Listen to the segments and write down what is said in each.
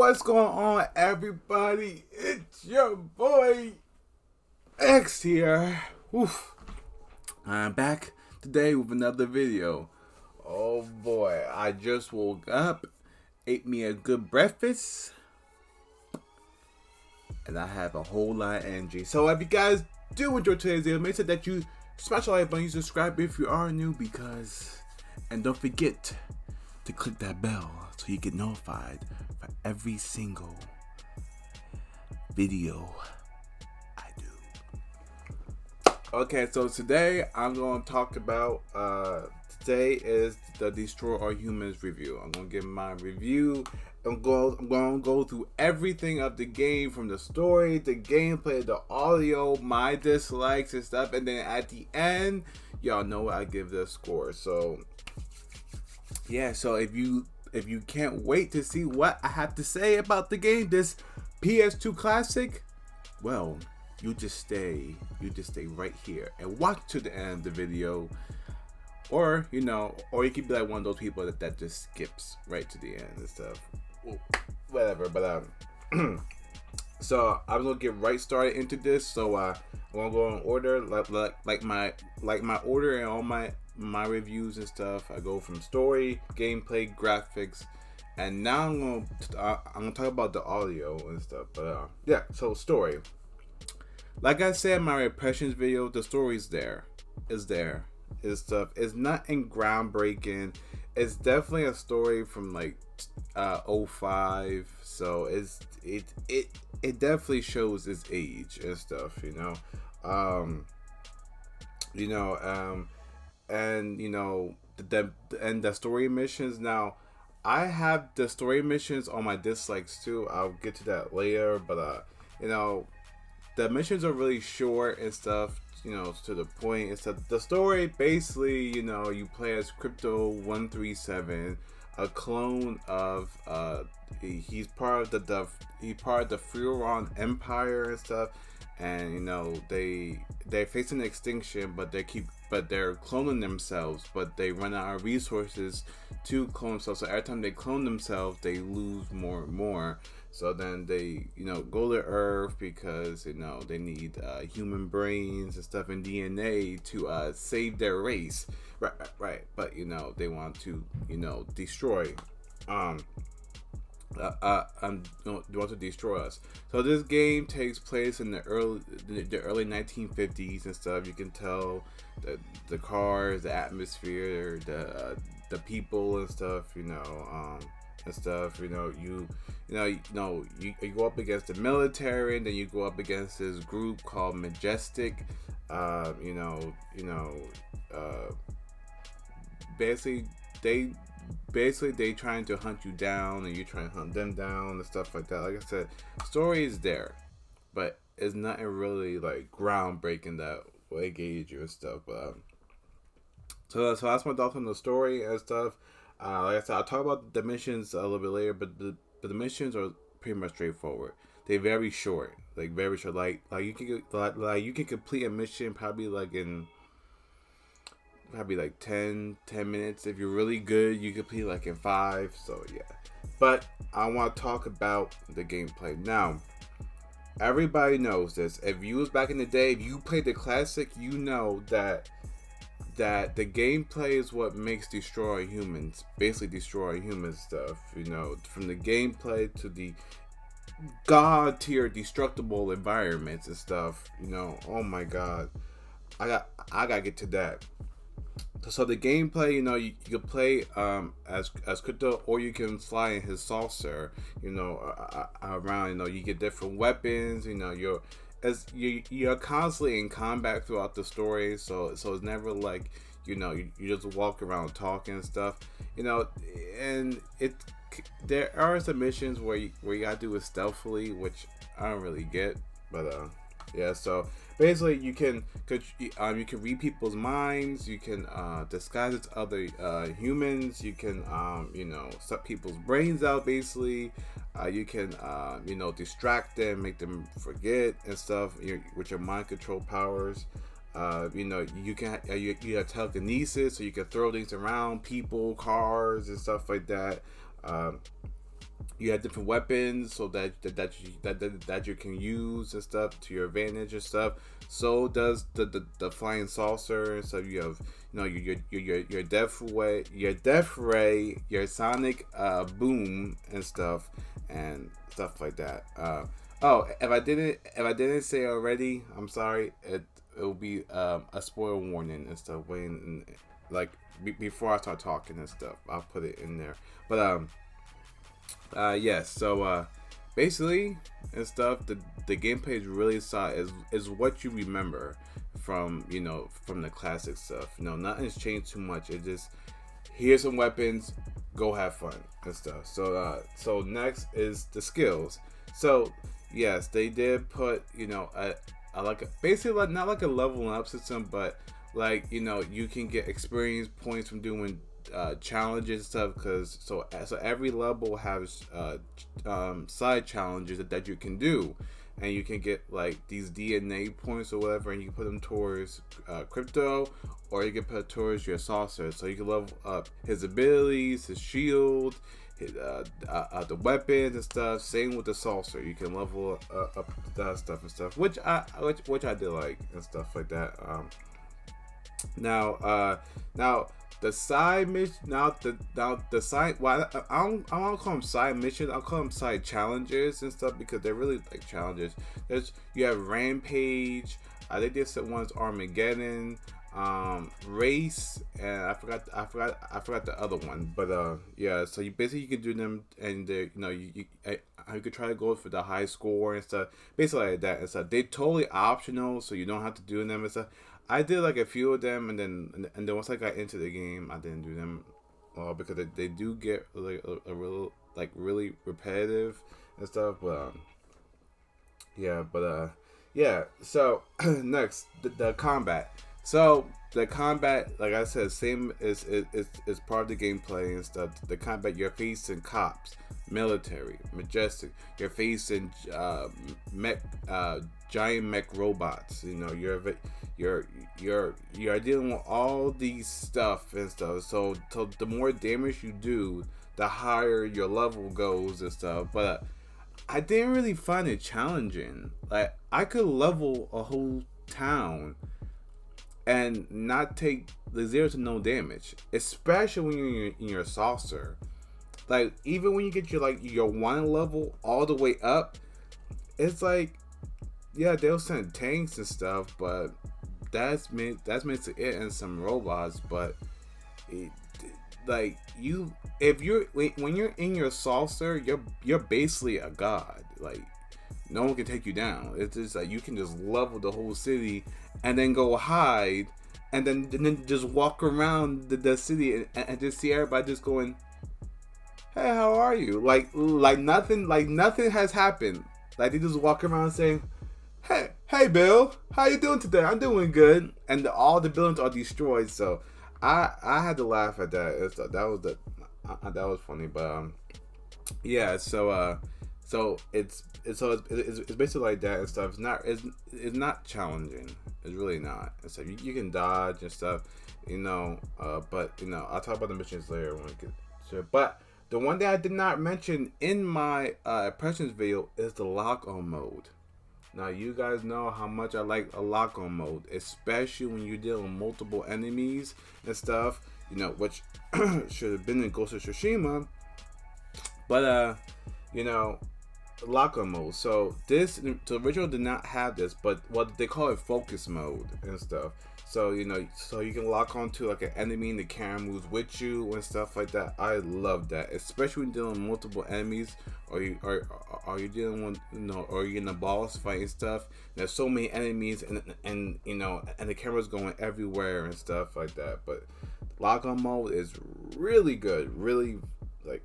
What's going on, everybody? It's your boy X here. Oof. I'm back today with another video. Oh boy, I just woke up, ate me a good breakfast, and I have a whole lot of energy. So if you guys do enjoy today's video, make sure that you smash the like button, you subscribe if you are new, and don't forget to click that bell so you get notified for every single video I do. Okay, so today I'm going to talk about, today is the Destroy All Humans review. I'm going to give my review. I'm going to go through everything of the game, from the story, the gameplay, the audio, my dislikes and stuff, and then at the end, y'all know I give the score. So yeah, so if you can't wait to see what I have to say about the game, this PS2 classic, well, you just stay right here and watch to the end of the video. Or, you could be like one of those people that just skips right to the end and stuff. Whatever, but so I'm gonna get right started into this. So I'm gonna go in order, like my order and all my reviews and stuff. I go from story, gameplay, graphics, and now I'm gonna talk about the audio and stuff. But yeah, so story. Like I said in my impressions video, the story's there. It's there. It's stuff. It's nothing groundbreaking. It's definitely a story from like 05. So it definitely shows its age and stuff. And the story missions. Now, I have the story missions on my dislikes too. I'll get to that later, but the missions are really short and stuff, to the point. It's the story basically, you play as Crypto 137, a clone of he's part of the Furon Empire and stuff, and they're facing extinction, but they're cloning themselves, but they run out of resources to clone themselves. So every time they clone themselves, they lose more and more. So then they, go to Earth because, they need human brains and stuff and DNA to save their race. Right. But, they want to, destroy. They want to destroy us. So this game takes place in the early 1950s and stuff. You can tell the cars, the atmosphere, the people and stuff. And stuff. You go up against the military, and then you go up against this group called Majestic. Basically they trying to hunt you down, and you trying to hunt them down and stuff like that. Like I said, story is there, but it's nothing really like groundbreaking that will engage you and stuff. So that's my thoughts on the story and stuff. Like I said, I'll talk about the missions a little bit later, but the missions are pretty much straightforward. They're very short, like very short. Like you can complete a mission probably like 10 minutes. If you're really good, you complete like in 5. So yeah, but I want to talk about the gameplay now. Everybody knows this. If you was back in the day, if you played the classic, you know that the gameplay is what makes Destroy Humans, basically Destroy Human stuff. From the gameplay to the god tier destructible environments and stuff. Oh my god, I gotta get to that. So the gameplay, you can play as Crypto, or you can fly in his saucer. Around. You get different weapons. You're constantly in combat throughout the story, so it's never like you just walk around talking and stuff, and there are some missions where you gotta do it stealthily, which I don't really get, but yeah. So basically, you can read people's minds, you can disguise as other humans, you can suck people's brains out. Basically, you can distract them, make them forget and stuff with your mind control powers. You have telekinesis, so you can throw things around people, cars, and stuff like that. you have different weapons so that you can use and stuff to your advantage and stuff. So does the flying saucer and stuff. You have your death ray, your sonic boom and stuff like that. Oh, if I didn't say already, I'm sorry. It will be a spoiler warning and stuff. When like before I start talking and stuff, I'll put it in there. But yes. So basically and stuff. The gameplay is really solid. Is what you remember from from the classic stuff. Nothing's changed too much. It just here's some weapons. Go have fun and stuff. So next is the skills. So yes, they did put a like basically like not like a leveling up system, but like you can get experience points from doing challenges and stuff. Because so every level has side challenges that you can do, and you can get like these DNA points or whatever, and you can put them towards crypto, or you can put it towards your saucer. So you can level up his abilities, his shield, his, the weapons and stuff. Same with the saucer, you can level up that stuff and stuff, which I did like and stuff like that. Now the side mission. Now the side. Well, I don't call them side missions. I'll call them side challenges and stuff, because they're really like challenges. You have Rampage. I think this one's Armageddon, Race, and I forgot the other one. But yeah. So you can do them, and you could try to go for the high score and stuff. Basically like that and stuff. They're totally optional, so you don't have to do them and stuff. I did like a few of them, and then once I got into the game, I didn't do them because they do get like a real like really repetitive and stuff. But yeah. So next, the combat. So the combat, like I said, same is part of the gameplay and stuff. The combat, you're facing cops, military, majestic. You're facing giant mech robots. You're dealing with all these stuff and stuff. So the more damage you do, the higher your level goes and stuff. But I didn't really find it challenging. Like, I could level a whole town and not take the 0 to no damage, especially when you're in your saucer. Like, even when you get your one level all the way up, it's like, yeah, they'll send tanks and stuff, but that's meant to it and some robots. But when you're in your saucer, you're basically a god. Like, no one can take you down. It's just like you can just level the whole city and then go hide, and then just walk around the city and just see everybody just going, "Hey, how are you?" Like nothing has happened. Like, they just walk around saying, Hey, Bill, how you doing today? I'm doing good. And all the buildings are destroyed. So I had to laugh at that. That was funny. But yeah. So it's basically like that and stuff. It's not challenging. It's really not. And so you can dodge and stuff. But I'll talk about the missions later when we get to it. But the one that I did not mention in my impressions video is the lock-on mode. Now, you guys know how much I like a lock-on mode, especially when you're dealing with multiple enemies and stuff, which should have been in Ghost of Tsushima. But, lock-on mode. So the original did not have this, but what they call it focus mode and stuff. So, so you can lock on to like an enemy and the camera moves with you and stuff like that. I love that, especially when dealing with multiple enemies, or you're dealing with, or you're in a boss fight and stuff. There's so many enemies and the camera's going everywhere and stuff like that. But lock on mode is really good, really like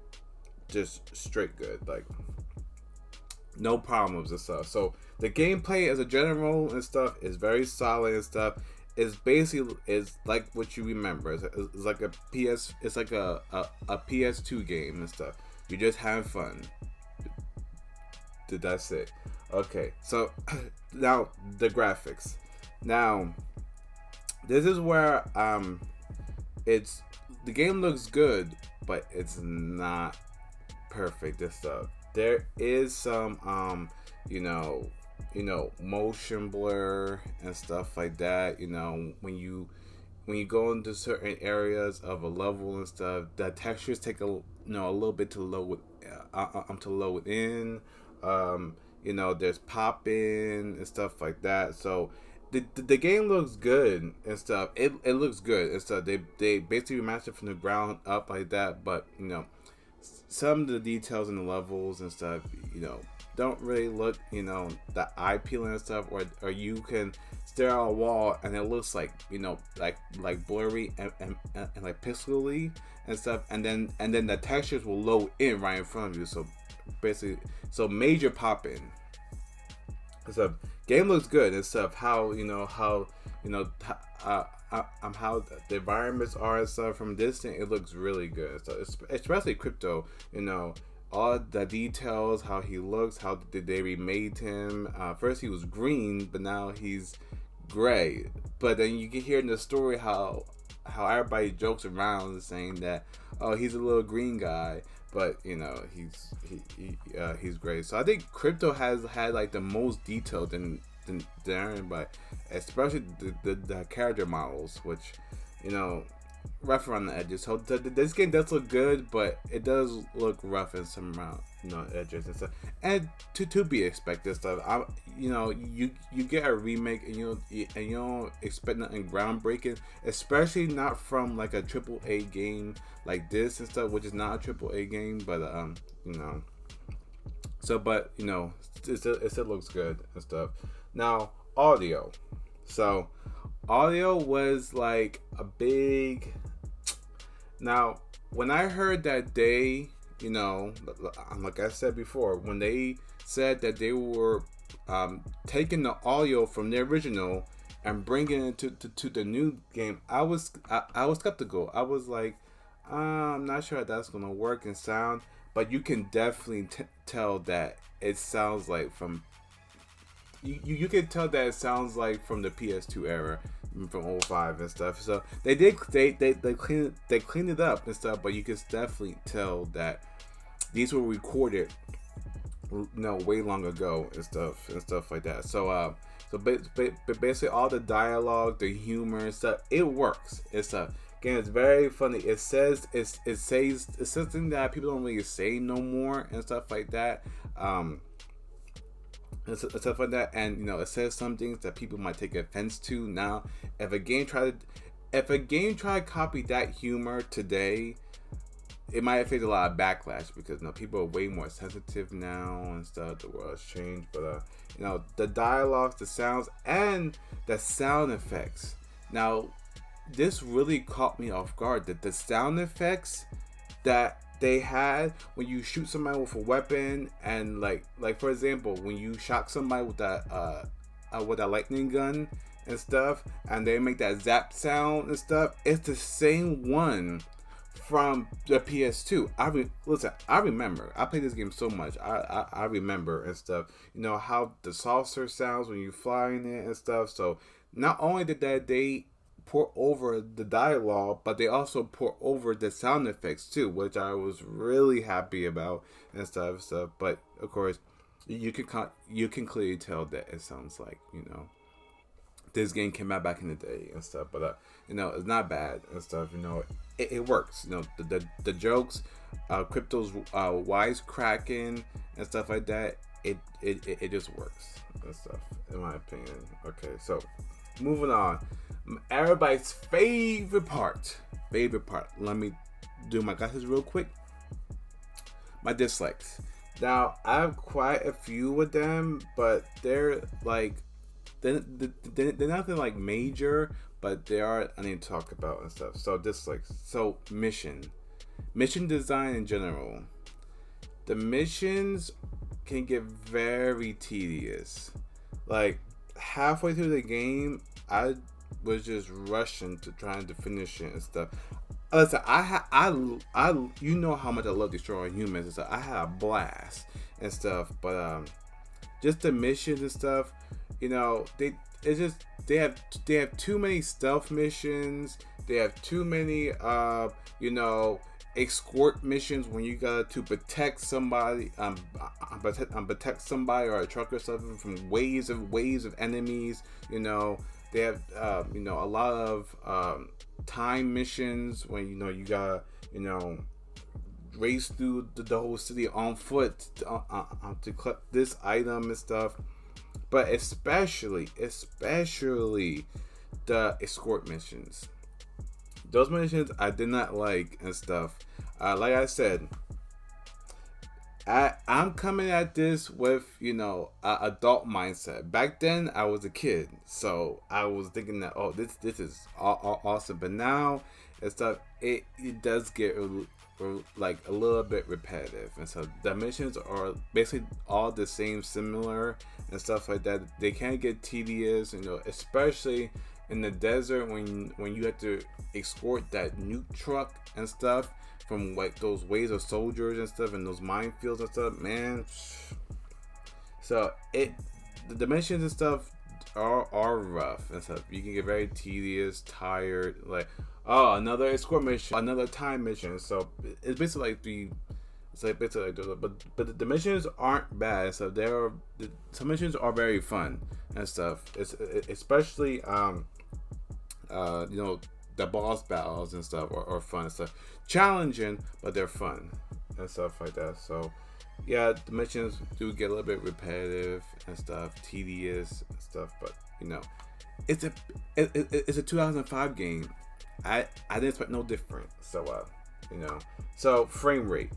just straight good, like no problems and stuff. So the gameplay as a general and stuff is very solid and stuff. It's basically like what you remember. It's like a PS2 game and stuff. You just have fun. That's it. Okay, so now the graphics. Now this is where the game looks good, but it's not perfect. This stuff. There is some motion blur and stuff like that. When you go into certain areas of a level and stuff, the textures take a little bit to load to load in. There's popping and stuff like that. So the game looks good and stuff. It looks good and stuff. They basically remastered from the ground up like that, but some of the details in the levels and stuff, don't really look, the eye peeling and stuff, or you can stare at a wall and it looks like, like blurry and like pixely and stuff, and then the textures will load in right in front of you. So basically, major pop in. So game looks good and stuff. How how the environments are and stuff from distance, it looks really good. So especially Crypto, all the details, how he looks, how did they remade him. First he was green, but now he's gray. But then you can hear in the story how everybody jokes around saying that, oh, he's a little green guy, but he's great. So I think Crypto has had like the most detail than everybody, especially the character models, which rough around the edges. So this game does look good, but it does look rough in some around edges and stuff. And to be expected stuff. You get a remake and you don't expect nothing groundbreaking, especially not from like a AAA game like this and stuff, which is not a AAA game, but So, but it still looks good and stuff. Now, audio. So, audio was like a big. Now, when I heard that they, like I said before, when they said that they were taking the audio from the original and bringing it to the new game, I was skeptical. I was like, I'm not sure that's gonna work and sound, but you can definitely tell that it sounds like from. You can tell that it sounds like from the PS2 era, from 05 and stuff. So they cleaned it up and stuff, but you can definitely tell that these were recorded way long ago and stuff like that. So basically all the dialogue, the humor and stuff, it works. It's again, it's very funny. It says it's something that people don't really say no more and stuff like that. And stuff like that, and it says some things that people might take offense to. Now, if a game tried to copy that humor today, it might face a lot of backlash because people are way more sensitive now and stuff. The world has changed, but the dialogues, the sounds, and the sound effects. Now, this really caught me off guard. That the sound effects that they had when you shoot somebody with a weapon, and like for example, when you shock somebody with that lightning gun and stuff, and they make that zap sound and stuff, it's the same one from the PS2. I remember. I played this game so much. I remember and stuff. How the saucer sounds when you fly in it and stuff. So not only did that they pour over the dialogue, but they also pour over the sound effects too, which I was really happy about and stuff. But of course, you can clearly tell that it sounds like this game came out back in the day and stuff. But it's not bad and stuff. It works. The jokes, Crypto's wisecracking and stuff like that. It just works and stuff, in my opinion. Okay, so moving on. Everybody's favorite part. Let me do my glasses real quick. My dislikes. Now, I have quite a few of them, but they're like they're nothing like major, but they are I need to talk about and stuff. So dislikes. So mission design in general. The missions can get very tedious. Like halfway through the game, I was just rushing to trying to finish it and stuff. Listen, I you know how much I love destroying humans and stuff. I had a blast and stuff, but just the missions and stuff, they have too many stealth missions. They have too many escort missions when you got to protect somebody, protect somebody or a truck or something from waves of enemies. You know, they have a lot of time missions when you gotta race through the whole city on foot to collect this item and stuff. But especially the escort missions. Those missions I did not like and stuff. Like I said, I'm coming at this with a adult mindset. Back then I was a kid, so I was thinking that this is awesome. But now and stuff, it does get like a little bit repetitive, and so the missions are basically all the same, similar and stuff like that. They can get tedious, especially in the desert when you have to escort that nuke truck and stuff from like those waves of soldiers and stuff and those minefields and stuff, man. So the missions and stuff are rough and stuff. You can get very tedious, tired, like another escort mission, another time mission. So it's basically but the missions aren't bad. So some missions are very fun and stuff. It's especially the boss battles and stuff are fun and stuff. Challenging, but they're fun and stuff like that. So yeah, the missions do get a little bit repetitive and stuff, tedious and stuff, but it's a 2005 game. I didn't expect no different. So so frame rate.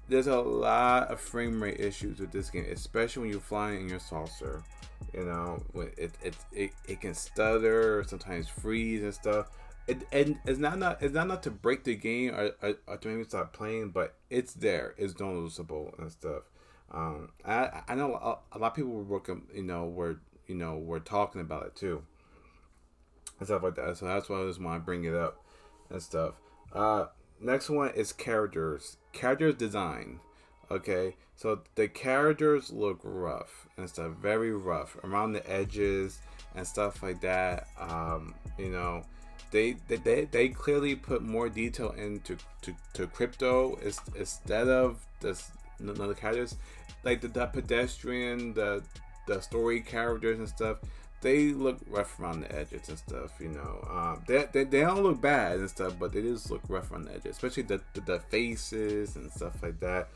There's a lot of frame rate issues with this game, especially when you're flying in your saucer. When it can stutter, sometimes freeze and stuff. And it's not to break the game or to make me stop playing, but it's there. It's noticeable and stuff. I know a lot of people were working, were talking about it too and stuff like that. So that's why I just want to bring it up and stuff. Next one is characters design. Okay, so the characters look rough and stuff, very rough around the edges and stuff like that. They clearly put more detail into crypto instead of the characters, like the pedestrian, the story characters and stuff. They look rough around the edges and stuff. They don't look bad and stuff, but they just look rough around the edges, especially the faces and stuff like that.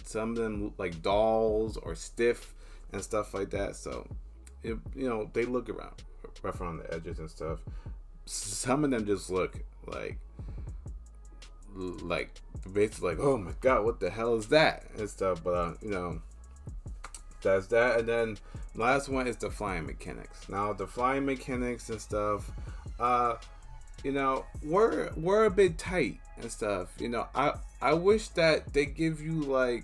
Some of them look like dolls or stiff and stuff like that. So they look rough around the edges and stuff. Some of them just look like basically like, oh my god, what the hell is that and stuff. But that's that. And then last one is the flying mechanics. Now the flying mechanics and stuff, we're a bit tight and stuff. I wish that they give you like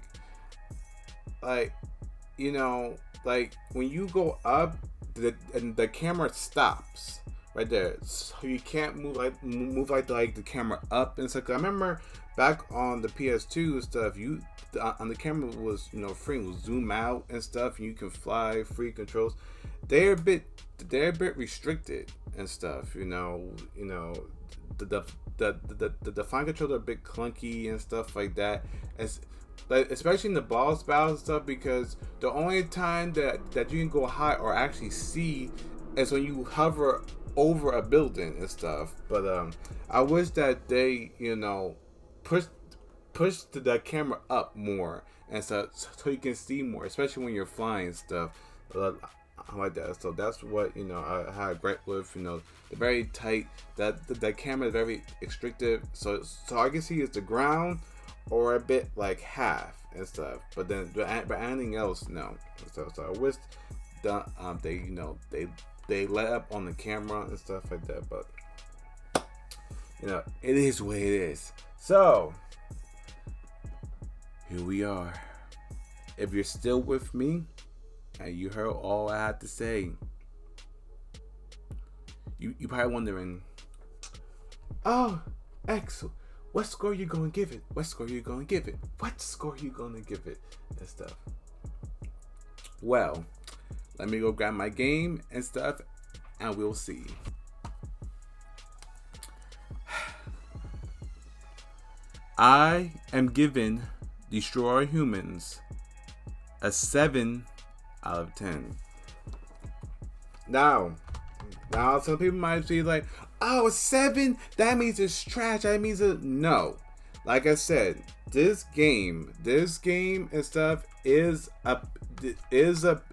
when you go up, the camera stops right there, so you can't move like the camera up and stuff. I remember back on the PS2 stuff, on the camera was free, was zoom out and stuff, and you can fly free controls. They're a bit restricted and stuff. The flying controls are a bit clunky and stuff like that. Especially in the boss battles and stuff, because the only time that you can go high or actually see is when you hover over a building and stuff. But I wish that they push the camera up more and so you can see more, especially when you're flying stuff like that. So that's what I had a gripe with. They're very tight. That camera is very restrictive. So I can see it's the ground or a bit like half and stuff. But anything else, no. So I wish they let up on the camera and stuff like that. But it is what it is. So here we are. If you're still with me and you heard all I had to say, you probably wondering, oh, Axel, what score you gonna give it? What score you gonna give it? What score you gonna give it? And stuff. Well, let me go grab my game and stuff, and we'll see. I am giving Destroy Humans a 7 out of 10. Now some people might be like, oh, a 7? That means it's trash. That means no. Like I said, this game and stuff is a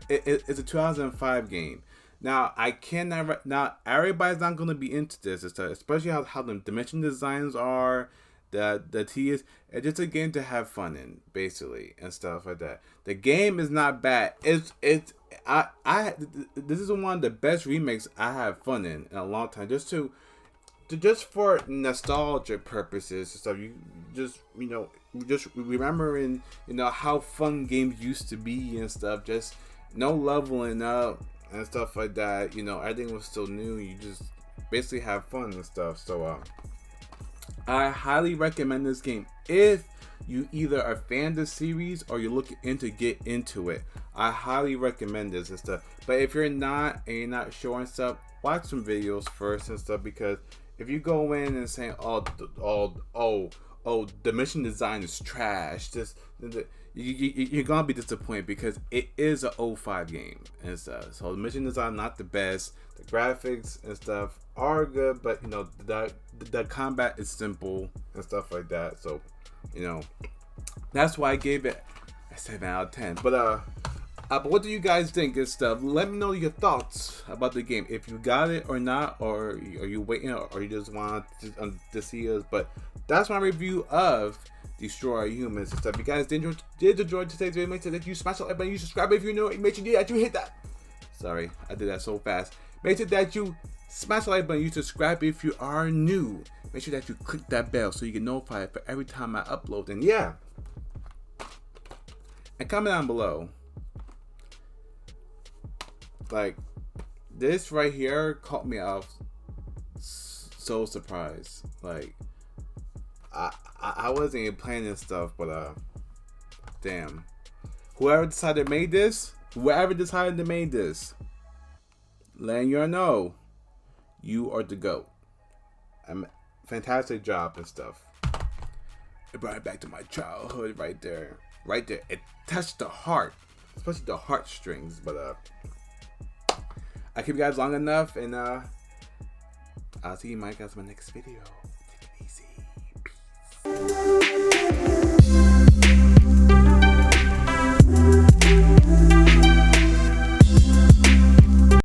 2005 game. Now I cannot. Now everybody's not going to be into this and stuff, especially how the dimension designs are. The T is. It's just a game to have fun in, basically, and stuff like that. The game is not bad. This is one of the best remakes I have fun in a long time. Just for nostalgia purposes and stuff. You just remembering how fun games used to be and stuff. Just no leveling up and stuff like that. Everything was still new. You just basically have fun and stuff. So I highly recommend this game if you either are a fan of the series or you're looking to get into it. I highly recommend this and stuff. But if you're not and you're not sure and stuff, watch some videos first and stuff, because if you go in and say, the mission design is trash, you're gonna be disappointed, because it is an 05 game and stuff. So the mission design not the best. The graphics and stuff are good, but the combat is simple and stuff like that. So that's why I gave it a 7 out of 10. But what do you guys think and stuff? Let me know your thoughts about the game, if you got it or not, or are you waiting, or you just want to see us. But that's my review of Destroy Humans and stuff. If you guys did enjoy today's video, make sure that you smash the like button, you subscribe if you know it. Make sure that you hit that. Sorry, I did that so fast. Make sure that you smash the like button, you subscribe if you are new. Make sure that you click that bell so you get notified for every time I upload. And yeah, and comment down below. Like, this right here caught me off so surprised. Like, I wasn't even planning this stuff, but damn. Whoever decided to make this, letting you know, you are the GOAT. Fantastic job and stuff. It brought it back to my childhood right there. It touched the heart, especially the heartstrings. But I keep you guys long enough, and I'll see you guys in my next video. Take it easy. Peace.